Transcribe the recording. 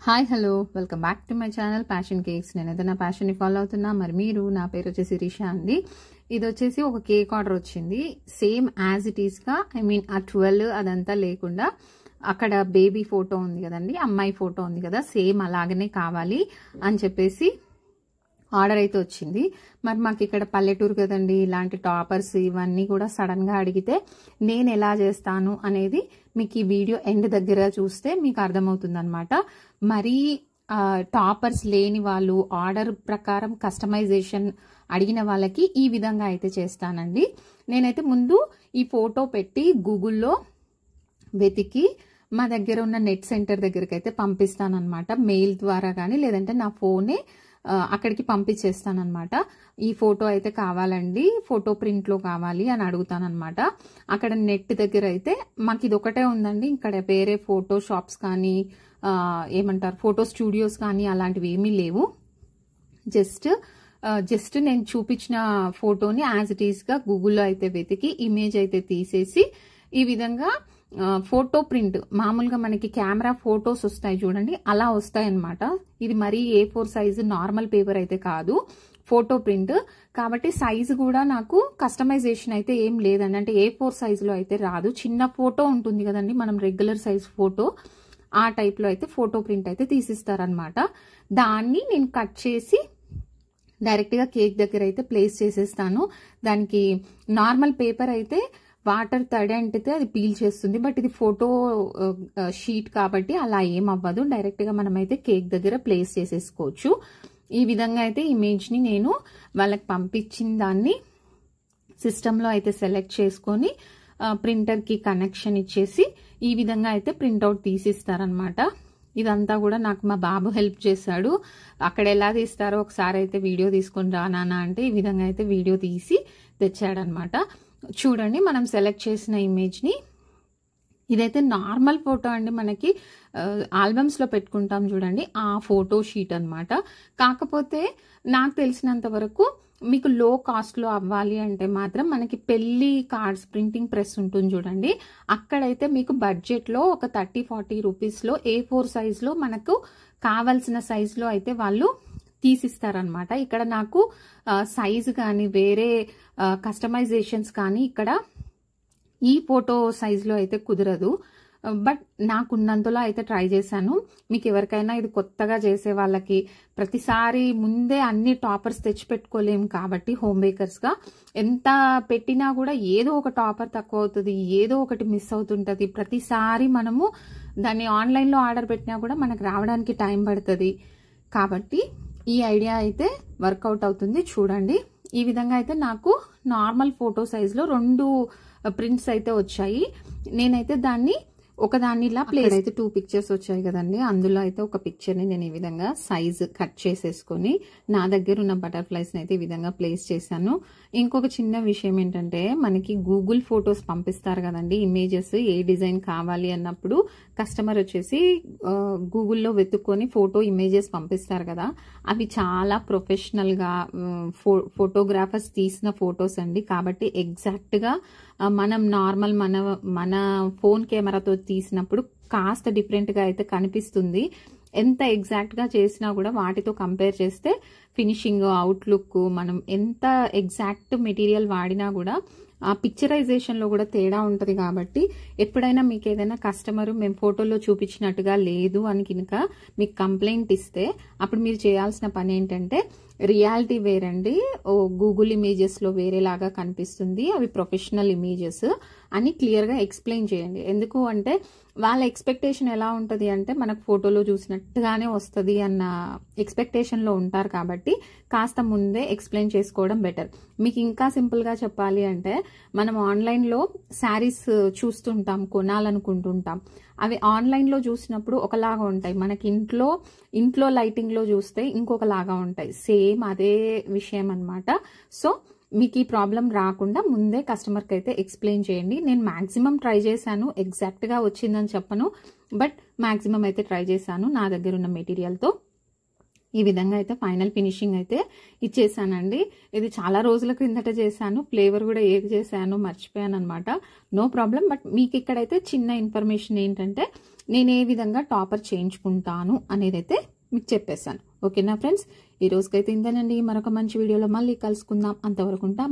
Hi hello welcome back to my channel passion cakes. నేనైతే నా ప్యాషన్ని follow అవుతున్నా. మరి మీరు, నా పేరు వచ్చేసి రిషా అండి. ఇది వచ్చేసి ఒక కేక్ ఆర్డర్ వచ్చింది, సేమ్ యాజ్ ఇట్ ఈస్గా. ఐ మీన్ ఆ 12 అదంతా లేకుండా అక్కడ బేబీ ఫోటో ఉంది కదండి, అమ్మాయి ఫోటో ఉంది కదా, సేమ్ అలాగనే కావాలి అని చెప్పేసి ఆర్డర్ అయితే వచ్చింది. మరి మాకు ఇక్కడ పల్లెటూరు కదండి, ఇలాంటి టాపర్స్ ఇవన్నీ కూడా సడన్గా అడిగితే నేను ఎలా చేస్తాను అనేది మీకు ఈ వీడియో ఎండ్ దగ్గర చూస్తే మీకు అర్థమవుతుంది అనమాట. మరీ టాపర్స్ లేని వాళ్ళు, ఆర్డర్ ప్రకారం కస్టమైజేషన్ అడిగిన వాళ్ళకి ఈ విధంగా అయితే చేస్తానండి. నేనైతే ముందు ఈ ఫోటో పెట్టి గూగుల్లో వెతికి మా దగ్గర ఉన్న నెట్ సెంటర్ దగ్గరికి అయితే పంపిస్తానన్నమాట. మెయిల్ ద్వారా కానీ లేదంటే నా ఫోనే అక్కడికి పంపించేస్తానమాట. ఈ ఫోటో అయితే కావాలండి, ఫోటో ప్రింట్లో కావాలి అని అడుగుతానమాట. అక్కడ నెట్ దగ్గర అయితే మాకు ఇది ఒకటే ఉందండి, ఇక్కడ వేరే ఫోటో షాప్స్ కానీ ఏమంటారు ఫోటో స్టూడియోస్ కానీ అలాంటివి ఏమీ లేవు. జస్ట్ నేను చూపించిన ఫోటోని యాజ్ ఇట్ ఈస్గా గూగుల్లో అయితే వెతికి ఇమేజ్ అయితే తీసేసి ఈ విధంగా ఫోటో ప్రింట్, మామూలుగా మనకి కెమెరా ఫోటోస్ వస్తాయి చూడండి, అలా వస్తాయి అన్నమాట. ఇది మరీ A4 సైజు నార్మల్ పేపర్ అయితే కాదు, ఫోటో ప్రింట్ కాబట్టి సైజు కూడా నాకు కస్టమైజేషన్ అయితే ఏం లేదండి. అంటే A4 సైజులో అయితే రాదు, చిన్న ఫోటో ఉంటుంది కదండి మనం రెగ్యులర్ సైజ్ ఫోటో, ఆ టైప్లో అయితే ఫోటో ప్రింట్ అయితే తీసిస్తారనమాట. దాన్ని నేను కట్ చేసి డైరెక్ట్గా కేక్ దగ్గర అయితే ప్లేస్ చేసేస్తాను. దానికి నార్మల్ పేపర్ అయితే వాటర్ తడి అంటితే అది పీల్ చేస్తుంది, బట్ ఇది ఫోటో షీట్ కాబట్టి అలా ఏం అవ్వదు. డైరెక్ట్గా మనమైతే కేక్ దగ్గర ప్లేస్ చేసేసుకోవచ్చు. ఈ విధంగా అయితే ఇమేజ్ని నేను వాళ్ళకి పంపించిన దాన్ని సిస్టంలో అయితే సెలెక్ట్ చేసుకొని ప్రింటర్కి కనెక్షన్ ఇచ్చేసి ఈ విధంగా అయితే ప్రింట్అవుట్ తీసిస్తారనమాట. ఇదంతా కూడా నాకు మా బాబు హెల్ప్ చేశాడు. అక్కడ ఎలా తీస్తారో ఒకసారి అయితే వీడియో తీసుకొని రానా అంటే ఈ విధంగా అయితే వీడియో తీసి తెచ్చాడనమాట. చూడండి, మనం సెలెక్ట్ చేసిన ఇమేజ్ని, ఇదైతే నార్మల్ ఫోటో అండి, మనకి ఆల్బమ్స్లో పెట్టుకుంటాం చూడండి, ఆ ఫోటో షీట్ అనమాట. కాకపోతే నాకు తెలిసినంత వరకు మీకు లో కాస్ట్లో అవ్వాలి అంటే మాత్రం మనకి పెళ్లి కార్డ్స్ ప్రింటింగ్ ప్రెస్ ఉంటుంది చూడండి, అక్కడైతే మీకు బడ్జెట్లో ఒక 30-40 రూపీస్లో A4 సైజులో మనకు కావాల్సిన సైజులో అయితే వాళ్ళు తీసిస్తారనమాట. ఇక్కడ నాకు సైజు కానీ వేరే కస్టమైజేషన్స్ కానీ ఇక్కడ ఈ ఫోటో సైజులో అయితే కుదరదు, బట్ నాకున్నంతలో అయితే ట్రై చేశాను. మీకు ఎవరికైనా ఇది కొత్తగా చేసే వాళ్ళకి, ప్రతిసారి ముందే అన్ని టాపర్స్ తెచ్చిపెట్టుకోలేము కాబట్టి హోమ్ బేకర్స్గా ఎంత పెట్టినా కూడా ఏదో ఒక టాపర్ తక్కువ అవుతుంది, ఏదో ఒకటి మిస్ అవుతుంటుంది. ప్రతిసారి మనము దాన్ని ఆన్లైన్లో ఆర్డర్ పెట్టినా కూడా మనకు రావడానికి టైం పడుతుంది. కాబట్టి ఈ ఐడియా అయితే వర్కౌట్ అవుతుంది. చూడండి, ఈ విధంగా అయితే నాకు నార్మల్ ఫోటో సైజులో 2 ప్రింట్స్ అయితే వచ్చాయి. నేనైతే దాన్ని ఒకదాన్ని ఇలా ప్లేస్ అయితే 2 పిక్చర్స్ వచ్చాయి కదండి, అందులో అయితే ఒక పిక్చర్ని నేను ఈ విధంగా సైజ్ కట్ చేసేసుకొని నా దగ్గర ఉన్న బటర్ఫ్లైస్ని అయితే ఈ విధంగా ప్లేస్ చేశాను. ఇంకొక చిన్న విషయం ఏంటంటే, మనకి గూగుల్ ఫొటోస్ పంపిస్తారు కదండి, ఇమేజెస్ ఏ డిజైన్ కావాలి అన్నప్పుడు కస్టమర్ వచ్చేసి గూగుల్లో వెతుక్కొని ఫోటో ఇమేజెస్ పంపిస్తారు కదా, అవి చాలా ప్రొఫెషనల్గా ఫోటోగ్రాఫర్స్ తీసిన ఫొటోస్ అండి. కాబట్టి ఎగ్జాక్ట్గా మనం నార్మల్ మన ఫోన్ కెమెరాతో తీసినప్పుడు కాస్త డిఫరెంట్గా అయితే కనిపిస్తుంది. ఎంత ఎగ్జాక్ట్గా చేసినా కూడా వాటితో కంపేర్ చేస్తే ఫినిషింగ్, అవుట్లుక్, మనం ఎంత ఎగ్జాక్ట్ మెటీరియల్ వాడినా కూడా ఆ పిక్చరైజేషన్లో కూడా తేడా ఉంటుంది. కాబట్టి ఎప్పుడైనా మీకు ఏదైనా కస్టమర్ మేము ఫోటోలో చూపించినట్టుగా లేదు అని కనుక మీకు కంప్లైంట్ ఇస్తే అప్పుడు మీరు చేయాల్సిన పని ఏంటంటే, రియాలిటీ వేరండి, గూగుల్ ఇమేజెస్లో వేరేలాగా కనిపిస్తుంది, అవి ప్రొఫెషనల్ ఇమేజెస్ అని క్లియర్గా ఎక్స్ప్లెయిన్ చేయండి. ఎందుకు అంటే వాళ్ళ ఎక్స్పెక్టేషన్ ఎలా ఉంటుంది అంటే మనకు ఫోటోలో చూసినట్టుగానే వస్తుంది అన్న ఎక్స్పెక్టేషన్లో ఉంటారు. కాబట్టి కాస్త ముందే ఎక్స్ప్లెయిన్ చేసుకోవడం బెటర్. మీకు ఇంకా సింపుల్గా చెప్పాలి అంటే, మనం ఆన్లైన్లో శారీస్ చూస్తుంటాం, కొనాలనుకుంటుంటాం, అవి ఆన్లైన్లో చూసినప్పుడు ఒకలాగా ఉంటాయి, మనకి ఇంట్లో లైటింగ్లో చూస్తే ఇంకొకలాగా ఉంటాయి. సేమ్ అదే విషయం అనమాట. సో మీకు ఈ ప్రాబ్లం రాకుండా ముందే కస్టమర్కి అయితే ఎక్స్ప్లెయిన్ చేయండి. నేను మ్యాక్సిమం ట్రై చేశాను, ఎగ్జాక్ట్గా వచ్చిందని చెప్పను, బట్ మ్యాక్సిమం అయితే ట్రై చేశాను నా దగ్గర ఉన్న మెటీరియల్తో. ఈ విధంగా అయితే ఫైనల్ ఫినిషింగ్ అయితే ఇచ్చేసానండి. ఇది చాలా రోజుల క్రిందట చేశాను. ఫ్లేవర్ కూడా ఏది చేశాను మర్చిపోయాను అనమాట. No problem. బట్ మీకు ఇక్కడైతే చిన్న ఇన్ఫర్మేషన్ ఏంటంటే నేను ఏ విధంగా టాపర్ చేయించుకుంటాను అనేది అయితే మీకు చెప్పేశాను. ఓకేనా ఫ్రెండ్స్, ఈ రోజుకైతే ఇంతేనండి. మరొక మంచి వీడియోలో మళ్ళీ కలుసుకుందాం. అంతవరకు ఉంటాం.